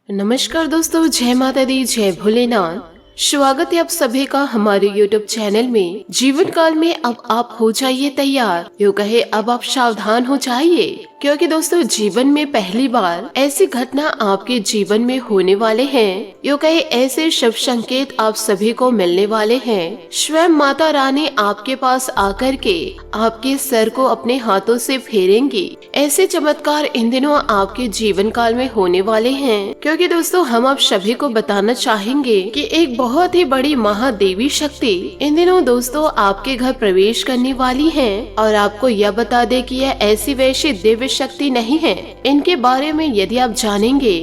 नमस्कार दोस्तों, जय माता दी, जय भोलेनाथ। स्वागत है आप सभी का हमारे YouTube चैनल में। जीवन काल में अब आप हो जाइए तैयार, यूँ कहे अब आप सावधान हो जाइए, क्योंकि दोस्तों जीवन में पहली बार ऐसी घटना आपके जीवन में होने वाले हैं। यूँ कहे ऐसे शुभ संकेत आप सभी को मिलने वाले हैं। स्वयं माता रानी आपके पास आकर के आपके सर को अपने हाथों से फेरेंगी। ऐसे चमत्कार इन दिनों आपके जीवन काल में होने वाले हैं, क्योंकि दोस्तों हम आप सभी को बताना चाहेंगे कि एक बहुत ही बड़ी महादेवी शक्ति इन दिनों दोस्तों आपके घर प्रवेश करने वाली है। और आपको यह बता दे कि यह ऐसी वैसी दिव्य शक्ति नहीं है। इनके बारे में यदि आप जानेंगे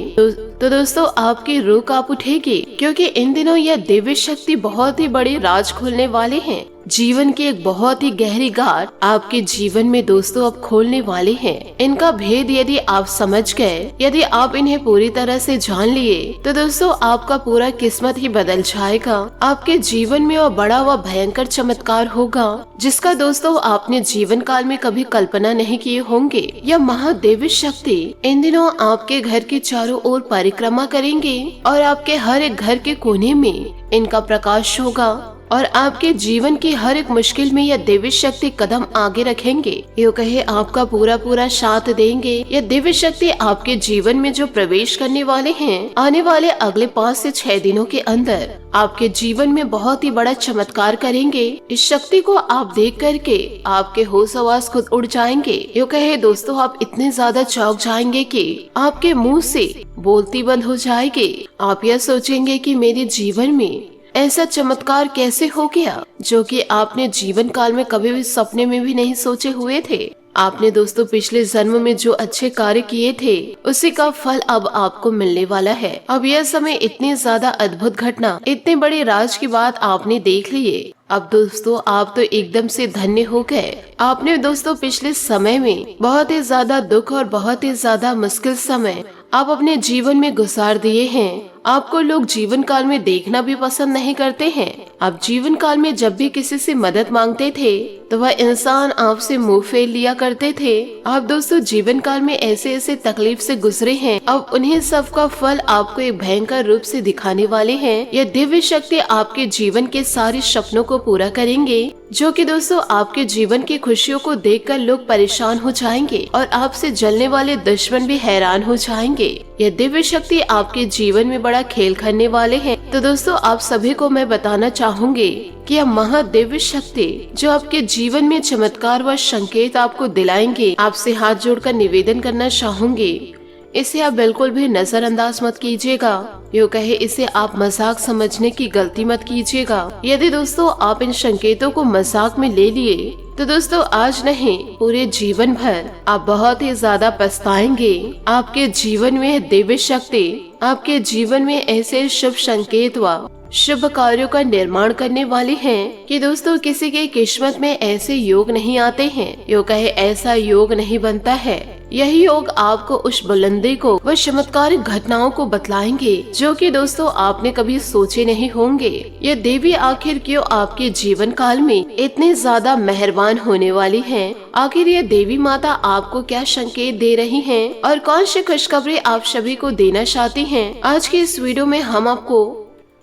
तो दोस्तों आपकी रूह कांप उठेगी, क्योंकि इन दिनों यह दिव्य शक्ति बहुत ही बड़ी राज खोलने वाले हैं। जीवन की एक बहुत ही गहरी गार आपके जीवन में दोस्तों अब खोलने वाले हैं। इनका भेद यदि आप समझ गए, यदि आप इन्हें पूरी तरह से जान लिए, तो दोस्तों आपका पूरा किस्मत ही बदल जाएगा। आपके जीवन में वह बड़ा व भयंकर चमत्कार होगा जिसका दोस्तों आपने जीवन काल में कभी कल्पना नहीं किए होंगे। यह महादेवी शक्ति इन दिनों आपके घर के चारों ओर परिक्रमा करेंगे और आपके हर एक घर के कोने में इनका प्रकाश होगा और आपके जीवन की हर एक मुश्किल में यह दिव्य शक्ति कदम आगे रखेंगे। यूँ कहे आपका पूरा साथ देंगे। यह दिव्य शक्ति आपके जीवन में जो प्रवेश करने वाले हैं, आने वाले अगले 5 से 6 दिनों के अंदर आपके जीवन में बहुत ही बड़ा चमत्कार करेंगे। इस शक्ति को आप देख करके आपके होश हवास खुद उड़ जाएंगे। यूँ कहे दोस्तों आप इतने ज्यादा चौंक जाएंगे कि आपके मुँह से बोलती बंद हो जाएगी। आप यह सोचेंगे कि मेरे जीवन में ऐसा चमत्कार कैसे हो गया जो कि आपने जीवन काल में कभी भी सपने में भी नहीं सोचे हुए थे। आपने दोस्तों पिछले जन्म में जो अच्छे कार्य किए थे उसी का फल अब आपको मिलने वाला है। अब यह समय इतनी ज्यादा अद्भुत घटना, इतने बड़े राज की बात आपने देख ली है। अब दोस्तों आप तो एकदम से धन्य हो गए। आपने दोस्तों पिछले समय में बहुत ही ज्यादा दुख और बहुत ही ज्यादा मुश्किल समय आप अपने जीवन में गुजार दिए हैं। आपको लोग जीवन काल में देखना भी पसंद नहीं करते हैं। आप जीवन काल में जब भी किसी से मदद मांगते थे तो वह इंसान आपसे मुंह फेर लिया करते थे। आप दोस्तों जीवन काल में ऐसे ऐसे तकलीफ से गुजरे हैं, अब उन्हें सब का फल आपको एक भयंकर रूप से दिखाने वाले हैं। यह दिव्य शक्ति आपके जीवन के सारे सपनों को पूरा करेंगे, जो कि दोस्तों आपके जीवन की खुशियों को देखकर लोग परेशान हो जाएंगे और आपसे जलने वाले दुश्मन भी हैरान हो जाएंगे। यह दिव्य शक्ति आपके जीवन में बड़ा खेल करने वाले हैं। तो दोस्तों आप सभी को मैं बताना चाहूंगी कि यह महादिव्य शक्ति जो आपके जीवन में चमत्कार व संकेत आपको दिलाएंगे, आपसे हाथ जोड़कर निवेदन करना चाहूंगी, इसे आप बिल्कुल भी नजरअंदाज मत कीजिएगा। यूँ कहे इसे आप मजाक समझने की गलती मत कीजिएगा। यदि दोस्तों आप इन संकेतों को मजाक में ले लिए तो दोस्तों आज नहीं पूरे जीवन भर आप बहुत ही ज्यादा पछताएंगे। आपके जीवन में दिव्य शक्ति आपके जीवन में ऐसे शुभ संकेत व शुभ कार्यों का निर्माण करने वाले हैं कि दोस्तों किसी के किस्मत में ऐसे योग नहीं आते हैं। यूँ कहे ऐसा योग नहीं बनता है। यही योग आपको उस बुलंदी को व चमत्कारिक घटनाओं को बतलाएंगे जो कि दोस्तों आपने कभी सोचे नहीं होंगे। ये देवी आखिर क्यों आपके जीवन काल में इतने ज्यादा मेहरबान होने वाली हैं? आखिर ये देवी माता आपको क्या संकेत दे रही हैं और कौन सी खुशखबरी आप सभी को देना चाहती हैं? आज की इस वीडियो में हम आपको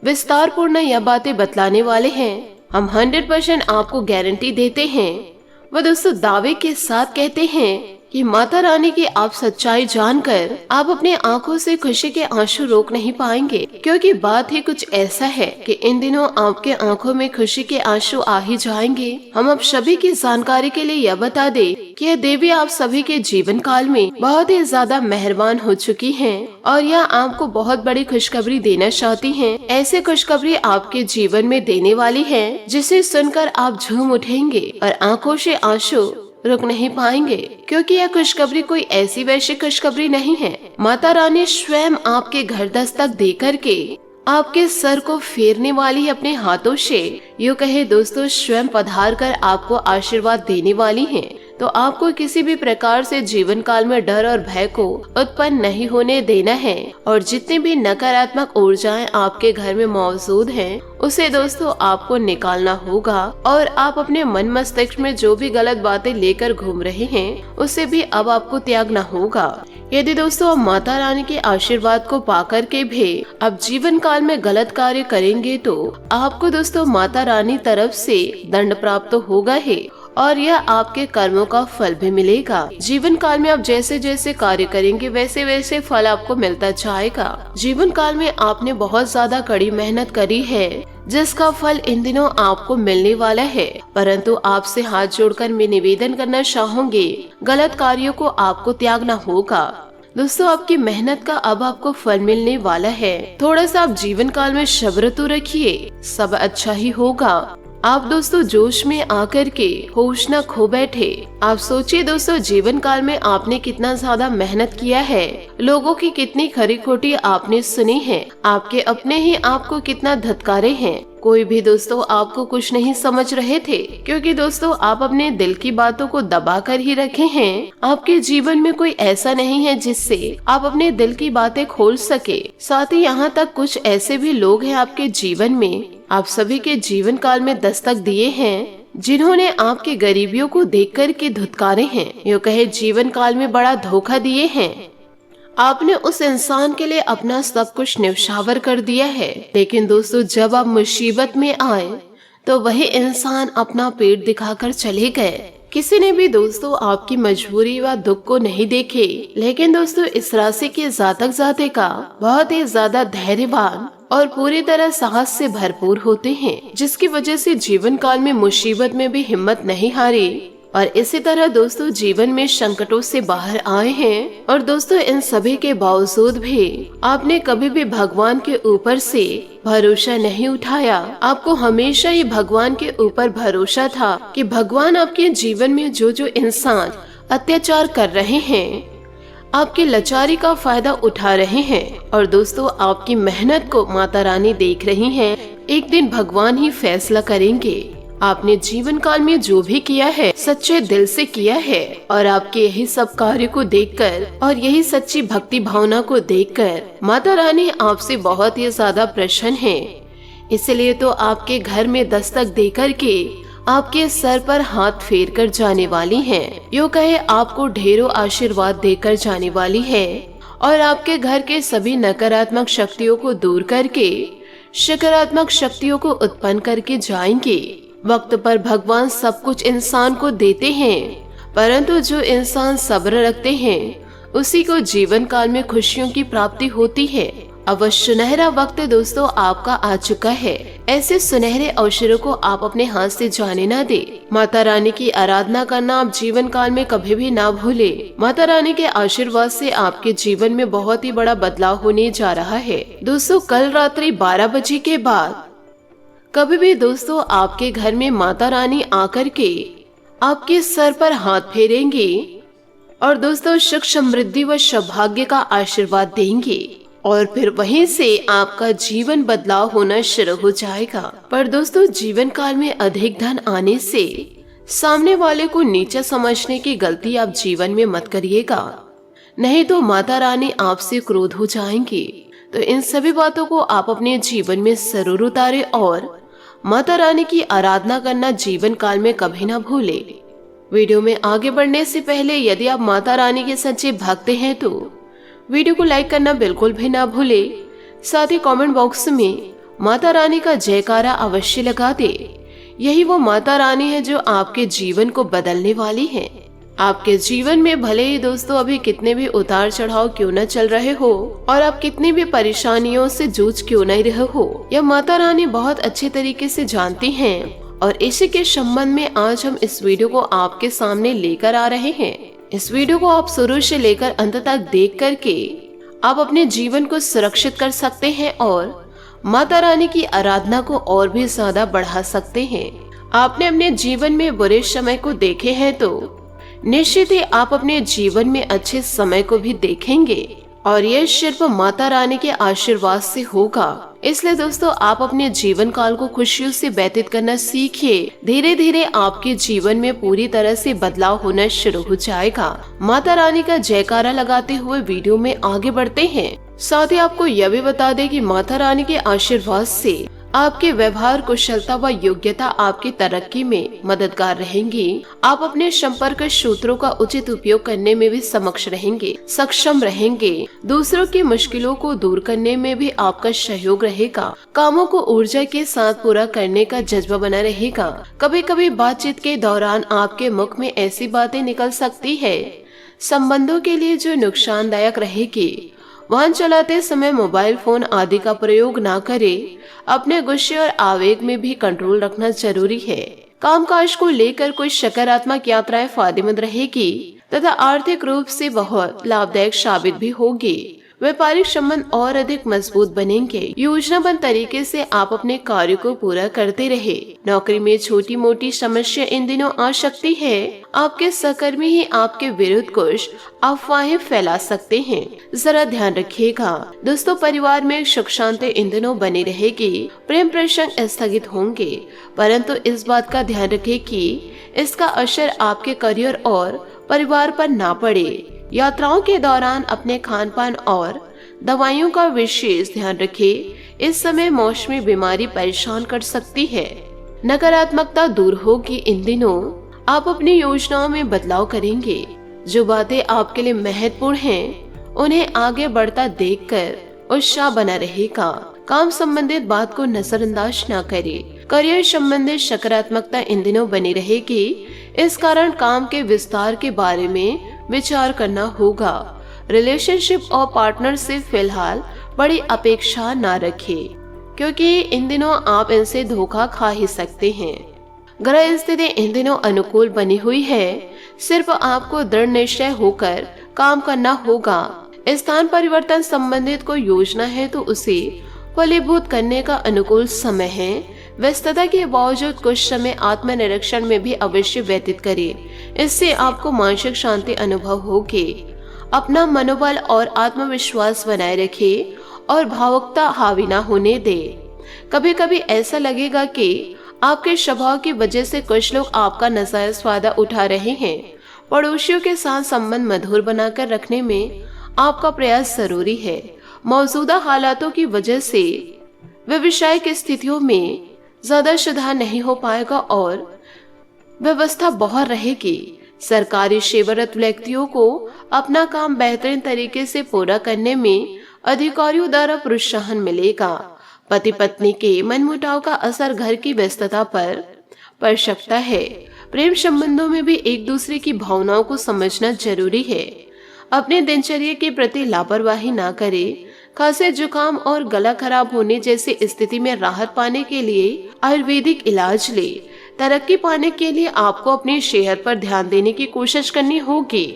विस्तार पूर्ण यह बातें बतलाने वाले हैं। हम 100% आपको गारंटी देते हैं व दोस्तों दावे के साथ कहते हैं कि माता रानी की आप सच्चाई जानकर आप अपने आंखों से खुशी के आंसू रोक नहीं पाएंगे, क्योंकि बात ही कुछ ऐसा है कि इन दिनों आपके आंखों में खुशी के आंसू आ ही जाएंगे। हम आप सभी की जानकारी के लिए यह बता दे कि यह देवी आप सभी के जीवन काल में बहुत ही ज्यादा मेहरबान हो चुकी हैं और यह आपको बहुत बड़ी खुशखबरी देना चाहती हैं। ऐसे खुशखबरी आपके जीवन में देने वाली है जिसे सुनकर आप झूम उठेंगे और आंखों से आंसू रुक नहीं पाएंगे, क्योंकि यह खुशखबरी कोई ऐसी वैसी खुशखबरी नहीं है। माता रानी स्वयं आपके घर दस्तक देकर के आपके सर को फेरने वाली है अपने हाथों से। यूँ कहे दोस्तों स्वयं पधार कर आपको आशीर्वाद देने वाली हैं। तो आपको किसी भी प्रकार से जीवन काल में डर और भय को उत्पन्न नहीं होने देना है और जितनी भी नकारात्मक ऊर्जाएं आपके घर में मौजूद हैं उसे दोस्तों आपको निकालना होगा और आप अपने मन मस्तिष्क में जो भी गलत बातें लेकर घूम रहे हैं उसे भी अब आपको त्यागना होगा। यदि दोस्तों आप माता रानी के आशीर्वाद को पाकर के भी अब जीवन काल में गलत कार्य करेंगे तो आपको दोस्तों माता रानी तरफ से दंड प्राप्त होगा है और यह आपके कर्मों का फल भी मिलेगा। जीवन काल में आप जैसे जैसे कार्य करेंगे वैसे वैसे फल आपको मिलता जाएगा। जीवन काल में आपने बहुत ज्यादा कड़ी मेहनत करी है जिसका फल इन दिनों आपको मिलने वाला है, परंतु आपसे हाथ जोड़कर मैं निवेदन करना चाहूंगी, गलत कार्यों को आपको त्यागना होगा। दोस्तों आपकी मेहनत का अब आपको फल मिलने वाला है। थोड़ा सा आप जीवन काल में सब्र तो रखिए, सब अच्छा ही होगा। आप दोस्तों जोश में आकर के होश न खो बैठे। आप सोचिए दोस्तों जीवन काल में आपने कितना ज्यादा मेहनत किया है, लोगों की कितनी खरी खोटी आपने सुनी है, आपके अपने ही आपको कितना धत्कारे हैं। कोई भी दोस्तों आपको कुछ नहीं समझ रहे थे क्योंकि दोस्तों आप अपने दिल की बातों को दबा कर ही रखे हैं। आपके जीवन में कोई ऐसा नहीं है जिससे आप अपने दिल की बातें खोल सके। साथ ही यहाँ तक कुछ ऐसे भी लोग हैं आपके जीवन में, आप सभी के जीवन काल में दस्तक दिए हैं जिन्होंने आपकी गरीबियों को देख कर के धुतकारे हैं, यूँ कहे जीवन काल में बड़ा धोखा दिए हैं। आपने उस इंसान के लिए अपना सब कुछ न्यौछावर कर दिया है, लेकिन दोस्तों जब आप मुसीबत में आए तो वही इंसान अपना पेट दिखाकर चले गए। किसी ने भी दोस्तों आपकी मजबूरी व दुख को नहीं देखे, लेकिन दोस्तों इस राशि के जातक जातिका बहुत ही ज्यादा धैर्यवान और पूरी तरह साहस से भरपूर होते हैं, जिसकी वजह से जीवन काल में मुसीबत में भी हिम्मत नहीं हारी और इसी तरह दोस्तों जीवन में संकटों से बाहर आए हैं। और दोस्तों इन सभी के बावजूद भी आपने कभी भी भगवान के ऊपर से भरोसा नहीं उठाया। आपको हमेशा ही भगवान के ऊपर भरोसा था कि भगवान आपके जीवन में जो जो इंसान अत्याचार कर रहे हैं आपकी लाचारी का फायदा उठा रहे हैं और दोस्तों आपकी मेहनत को माता रानी देख रही हैं। एक दिन भगवान ही फैसला करेंगे। आपने जीवन काल में जो भी किया है सच्चे दिल से किया है और आपके यही सब कार्य को देखकर और यही सच्ची भक्ति भावना को देखकर माता रानी आपसे बहुत ही ज्यादा प्रसन्न है। इसलिए तो आपके घर में दस्तक देकर के आपके सर पर हाथ फेर कर जाने वाली हैं। यूँ कहे आपको ढेरों आशीर्वाद देकर जाने वाली है और आपके घर के सभी नकारात्मक शक्तियों को दूर करके सकारात्मक शक्तियों को उत्पन्न करके जाएंगे। वक्त पर भगवान सब कुछ इंसान को देते हैं, परंतु जो इंसान सब्र रखते हैं उसी को जीवन काल में खुशियों की प्राप्ति होती है। अब सुनहरा वक्त दोस्तों आपका आ चुका है। ऐसे सुनहरे अवसरों को आप अपने हाथ से जाने ना दे। माता रानी की आराधना करना आप जीवन काल में कभी भी ना भूले। माता रानी के आशीर्वाद से आपके जीवन में बहुत ही बड़ा बदलाव होने जा रहा है। दोस्तों कल रात्रि 12 बजे के बाद कभी भी दोस्तों आपके घर में माता रानी आकर के आपके सर पर हाथ फेरेंगे और दोस्तों सुख समृद्धि व सौभाग्य का आशीर्वाद देंगे और फिर वहीं से आपका जीवन बदलाव होना शुरू हो जाएगा। पर दोस्तों जीवन काल में अधिक धन आने से सामने वाले को नीचा समझने की गलती आप जीवन में मत करिएगा, नहीं तो माता रानी आपसे क्रोध हो जाएंगी। तो इन सभी बातों को आप अपने जीवन में जरूर उतारे और माता रानी की आराधना करना जीवन काल में कभी ना भूले। वीडियो में आगे बढ़ने से पहले यदि आप माता रानी के सच्चे भक्त हैं तो वीडियो को लाइक करना बिल्कुल भी ना भूले। साथ ही कमेंट बॉक्स में माता रानी का जयकारा अवश्य लगा दे। यही वो माता रानी है जो आपके जीवन को बदलने वाली है। आपके जीवन में भले ही दोस्तों अभी कितने भी उतार चढ़ाव क्यों न चल रहे हो और आप कितनी भी परेशानियों से जूझ क्यों नहीं रहे हो, यह माता रानी बहुत अच्छे तरीके से जानती हैं और इसी के संबंध में आज हम इस वीडियो को आपके सामने लेकर आ रहे हैं। इस वीडियो को आप शुरू से लेकर अंत तक देख करके आप अपने जीवन को सुरक्षित कर सकते हैं और माता रानी की आराधना को और भी ज्यादा बढ़ा सकते हैं। आपने अपने जीवन में बुरे समय को देखे हैं तो निश्चित ही आप अपने जीवन में अच्छे समय को भी देखेंगे और यह सिर्फ माता रानी के आशीर्वाद से होगा। इसलिए दोस्तों आप अपने जीवन काल को खुशियों से व्यतीत करना सीखिए। धीरे धीरे आपके जीवन में पूरी तरह से बदलाव होना शुरू हो जाएगा। माता रानी का जयकारा लगाते हुए वीडियो में आगे बढ़ते हैं। साथ ही आपको यह भी बता दें कि माता रानी के आशीर्वाद से आपके व्यवहार कुशलता व योग्यता आपकी तरक्की में मददगार रहेंगी। आप अपने संपर्क सूत्रों का उचित उपयोग करने में भी सक्षम रहेंगे। दूसरों की मुश्किलों को दूर करने में भी आपका सहयोग रहेगा। कामों को ऊर्जा के साथ पूरा करने का जज्बा बना रहेगा। कभी कभी बातचीत के दौरान आपके मुख में ऐसी बातें निकल सकती है संबंधों के लिए जो नुकसानदायक रहेगी। वाहन चलाते समय मोबाइल फोन आदि का प्रयोग ना करें। अपने गुस्से और आवेग में भी कंट्रोल रखना जरूरी है। कामकाज को लेकर कोई सकारात्मक यात्राएं फायदेमंद रहेगी तथा आर्थिक रूप से बहुत लाभदायक साबित भी होगी। व्यापारिक संबंध और अधिक मजबूत बनेंगे। योजनाबद्ध तरीके से आप अपने कार्य को पूरा करते रहे। नौकरी में छोटी मोटी समस्या इन दिनों आ सकती है। आपके सहकर्मी ही आपके विरुद्ध कुछ अफवाहें फैला सकते हैं, जरा ध्यान रखिएगा। दोस्तों, परिवार में सुख शांति इन दिनों बनी रहेगी। प्रेम प्रसंग स्थगित होंगे, परंतु इस बात का ध्यान रखें कि इसका असर आपके करियर और परिवार पर ना पड़े। यात्राओं के दौरान अपने खान पान और दवाइयों का विशेष ध्यान रखें। इस समय मौसमी बीमारी परेशान कर सकती है। नकारात्मकता दूर होगी। इन दिनों आप अपनी योजनाओं में बदलाव करेंगे। जो बातें आपके लिए महत्वपूर्ण हैं, उन्हें आगे बढ़ता देखकर उत्साह बना रहेगा। काम संबंधित बात को नजरअंदाज न करें। करियर संबंधित सकारात्मकता इन दिनों बनी रहेगी। इस कारण काम के विस्तार के बारे में विचार करना होगा। रिलेशनशिप और पार्टनर से फिलहाल बड़ी अपेक्षा न रखें, क्योंकि इन दिनों आप इनसे धोखा खा ही सकते हैं। ग्रह स्थिति इन दिनों अनुकूल बनी हुई है। सिर्फ आपको दृढ़ निश्चय होकर काम करना होगा। स्थान परिवर्तन संबंधित कोई योजना है तो उसे फलीभूत करने का अनुकूल समय है। व्यस्तता के बावजूद कुछ समय आत्मनिरीक्षण में भी अवश्य व्यतीत करें। इससे आपको मानसिक शांति अनुभव होगी। अपना मनोबल और आत्मविश्वास बनाए रखें और भावुकता हावी न होने दें। कभी कभी ऐसा लगेगा कि आपके स्वभाव की वजह से कुछ लोग आपका नाजायज फायदा उठा रहे हैं। पड़ोसियों के साथ संबंध मधुर बनाकर रखने में आपका प्रयास जरूरी है। मौजूदा हालातों की वजह से व्यवसायिक स्थितियों में ज्यादा सुधार नहीं हो पाएगा और व्यवस्था बहुत रहेगी। सरकारी सेवारत व्यक्तियों को अपना काम बेहतरीन तरीके से पूरा करने में अधिकारियों द्वारा प्रोत्साहन मिलेगा। पति पत्नी के मनमुटाव का असर घर की व्यस्तता पर पड़ सकता है। प्रेम संबंधों में भी एक दूसरे की भावनाओं को समझना जरूरी है। अपने दिनचर्या के प्रति लापरवाही ना करें। खांसी, जुकाम और गला खराब होने जैसी स्थिति में राहत पाने के लिए आयुर्वेदिक इलाज ले। तरक्की पाने के लिए आपको अपनी सेहत पर ध्यान देने की कोशिश करनी होगी,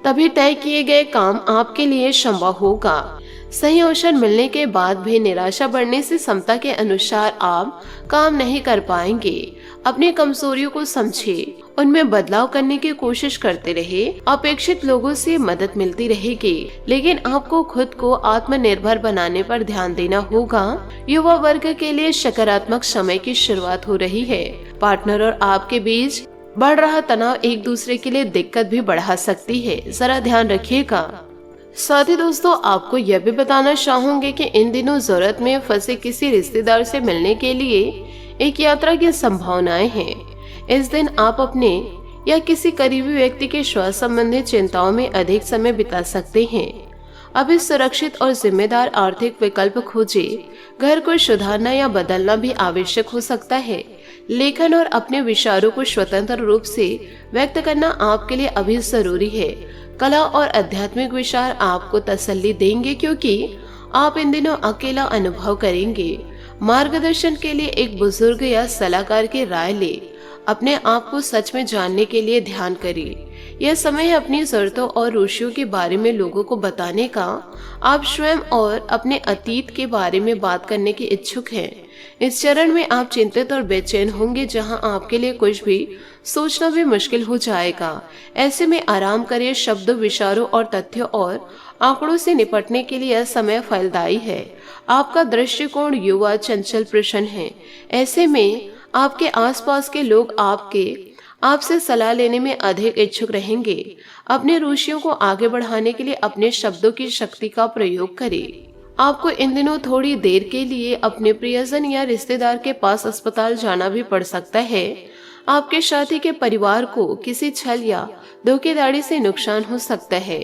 तभी तय किए गए काम आपके लिए संभव होगा। सही अवसर मिलने के बाद भी निराशा बढ़ने से क्षमता के अनुसार आप काम नहीं कर पाएंगे। अपनी कमजोरियों को समझे, उनमें बदलाव करने की कोशिश करते रहे। अपेक्षित लोगों से मदद मिलती रहेगी, लेकिन आपको खुद को आत्मनिर्भर बनाने पर ध्यान देना होगा। युवा वर्ग के लिए सकारात्मक समय की शुरुआत हो रही है। पार्टनर और आपके बीच बढ़ रहा तनाव एक दूसरे के लिए दिक्कत भी बढ़ा सकती है, जरा ध्यान रखिएगा। साथ ही दोस्तों, आपको यह भी बताना चाहूंगे कि इन दिनों जरूरत में फंसे किसी रिश्तेदार से मिलने के लिए एक यात्रा की संभावनाएं हैं। इस दिन आप अपने या किसी करीबी व्यक्ति के स्वास्थ्य संबंधी चिंताओं में अधिक समय बिता सकते हैं। अभी सुरक्षित और जिम्मेदार आर्थिक विकल्प खोजे। घर को सुधारना या बदलना भी आवश्यक हो सकता है। लेखन और अपने विचारों को स्वतंत्र रूप से व्यक्त करना आपके लिए अभी जरूरी है। कला और आध्यात्मिक विचार आपको तसल्ली देंगे, क्योंकि आप इन दिनों अकेला अनुभव करेंगे। मार्गदर्शन के लिए एक बुजुर्ग या सलाहकार की राय ले। अपने आप को सच में जानने के लिए ध्यान करिए। यह समय अपनी जरूरतों और रुचियों के बारे में लोगों को बताने का। आप स्वयं और अपने अतीत के बारे में बात करने के इच्छुक हैं। इस चरण में आप चिंतित और बेचैन होंगे, जहां आपके लिए कुछ भी सोचना भी मुश्किल हो जाएगा। ऐसे में आराम करिए। शब्दों, विचारों और तथ्यों और आंकड़ों से निपटने के लिए यह समय फलदायी है। आपका दृष्टिकोण युवा, चंचल, प्रसन्न है। ऐसे में आपके आसपास के लोग आपसे सलाह लेने में अधिक इच्छुक रहेंगे। अपने रुचियों को आगे बढ़ाने के लिए अपने शब्दों की शक्ति का प्रयोग करें। आपको इन दिनों थोड़ी देर के लिए अपने प्रियजन या रिश्तेदार के पास अस्पताल जाना भी पड़ सकता है। आपके साथी के परिवार को किसी छल या धोखेधड़ी से नुकसान हो सकता है।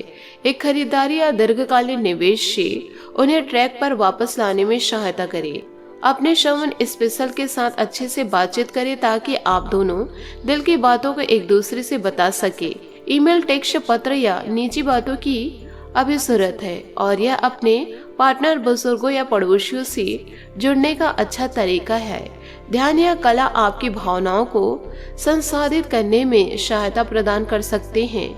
एक खरीदारी या दीर्घकालीन निवेश से उन्हें ट्रैक पर वापस लाने में सहायता करें। अपने श्रवण स्पेशल के साथ अच्छे से बातचीत करें ताकि आप दोनों दिल की बातों को एक दूसरे से बता सके। ईमेल, टेक्स्ट, पत्र या निजी बातों की अभी जरूरत है और यह अपने पार्टनर, बुजुर्गों या पड़ोसियों से जुड़ने का अच्छा तरीका है। ध्यान या कला आपकी भावनाओं को संसाधित करने में सहायता प्रदान कर सकते हैं।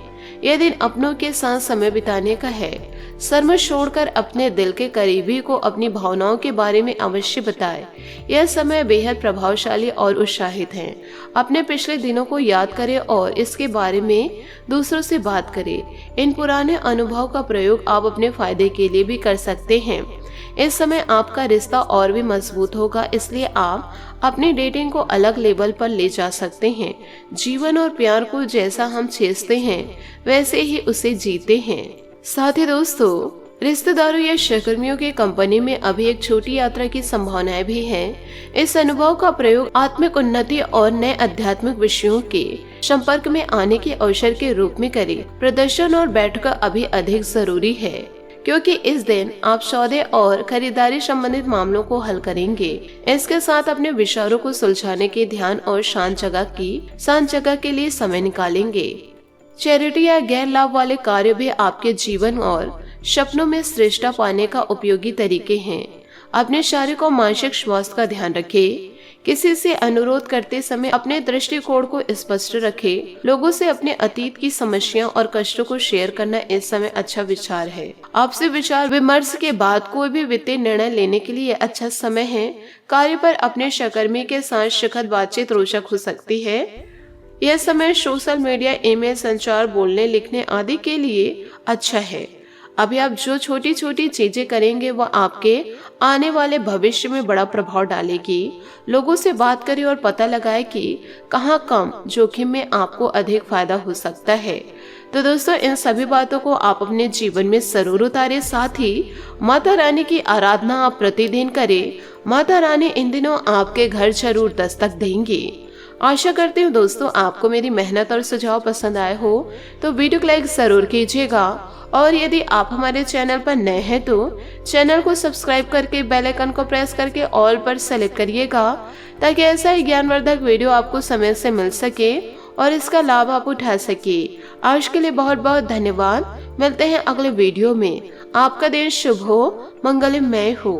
यह दिन अपनों के साथ समय बिताने का है। शर्म छोड़कर अपने दिल के करीबी को अपनी भावनाओं के बारे में अवश्य बताएं। यह समय बेहद प्रभावशाली और उत्साहित है। अपने पिछले दिनों को याद करें और इसके बारे में दूसरों से बात करें। इन पुराने अनुभव का प्रयोग आप अपने फायदे के लिए भी कर सकते हैं। इस समय आपका रिश्ता और भी मजबूत होगा, इसलिए आप अपनी डेटिंग को अलग लेवल पर ले जा सकते हैं। जीवन और प्यार को जैसा हम छेड़ते हैं वैसे ही उसे जीते हैं। साथ ही दोस्तों, रिश्तेदारों या सहकर्मियों की कंपनी में अभी एक छोटी यात्रा की संभावनाएं भी हैं। इस अनुभव का प्रयोग आत्मिक उन्नति और नए आध्यात्मिक विषयों के संपर्क में आने के अवसर के रूप में करें। प्रदर्शन और बैठक अभी अधिक जरूरी है क्योंकि इस दिन आप सौदे और खरीदारी संबंधित मामलों को हल करेंगे। इसके साथ अपने विचारों को सुलझाने के ध्यान और शांत जगह के लिए समय निकालेंगे। चैरिटी या गैर लाभ वाले कार्य भी आपके जीवन और सपनों में श्रेष्ठता पाने का उपयोगी तरीके हैं। अपने शारीरिक और मानसिक स्वास्थ्य का ध्यान रखें। किसी से अनुरोध करते समय अपने दृष्टिकोण को स्पष्ट रखें। लोगों से अपने अतीत की समस्याओं और कष्टों को शेयर करना इस समय अच्छा विचार है। आपसे विचार विमर्श के बाद कोई भी वित्तीय निर्णय लेने के लिए अच्छा समय है। कार्य पर अपने सहकर्मी के साथ सुखद बातचीत रोचक हो सकती है। यह समय सोशल मीडिया, ईमेल, संचार, बोलने, लिखने आदि के लिए अच्छा है। अभी आप जो छोटी छोटी चीजें करेंगे वह आपके आने वाले भविष्य में बड़ा प्रभाव डालेगी। लोगों से बात करें और पता लगाएं कि कहाँ कम जोखिम में आपको अधिक फायदा हो सकता है। तो दोस्तों, इन सभी बातों को आप अपने जीवन में जरूर उतारें। साथ ही माता रानी की आराधना आप प्रतिदिन करें। माता रानी इन दिनों आपके घर जरूर दस्तक देंगी। आशा करती हूँ दोस्तों आपको मेरी मेहनत और सुझाव पसंद आए हो तो वीडियो को लाइक जरूर कीजिएगा और यदि आप हमारे चैनल पर नए हैं तो चैनल को सब्सक्राइब करके बेल आइकन को प्रेस करके ऑल पर सेलेक्ट करिएगा ताकि ऐसा ही ज्ञानवर्धक वीडियो आपको समय से मिल सके और इसका लाभ आप उठा सके। आज के लिए बहुत बहुत धन्यवाद। मिलते हैं अगले वीडियो में। आपका दिन शुभ हो, मंगलमय हो।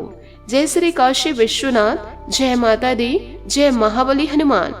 जय श्री काशी विश्वनाथ, जय माता दी, जय महाबली हनुमान।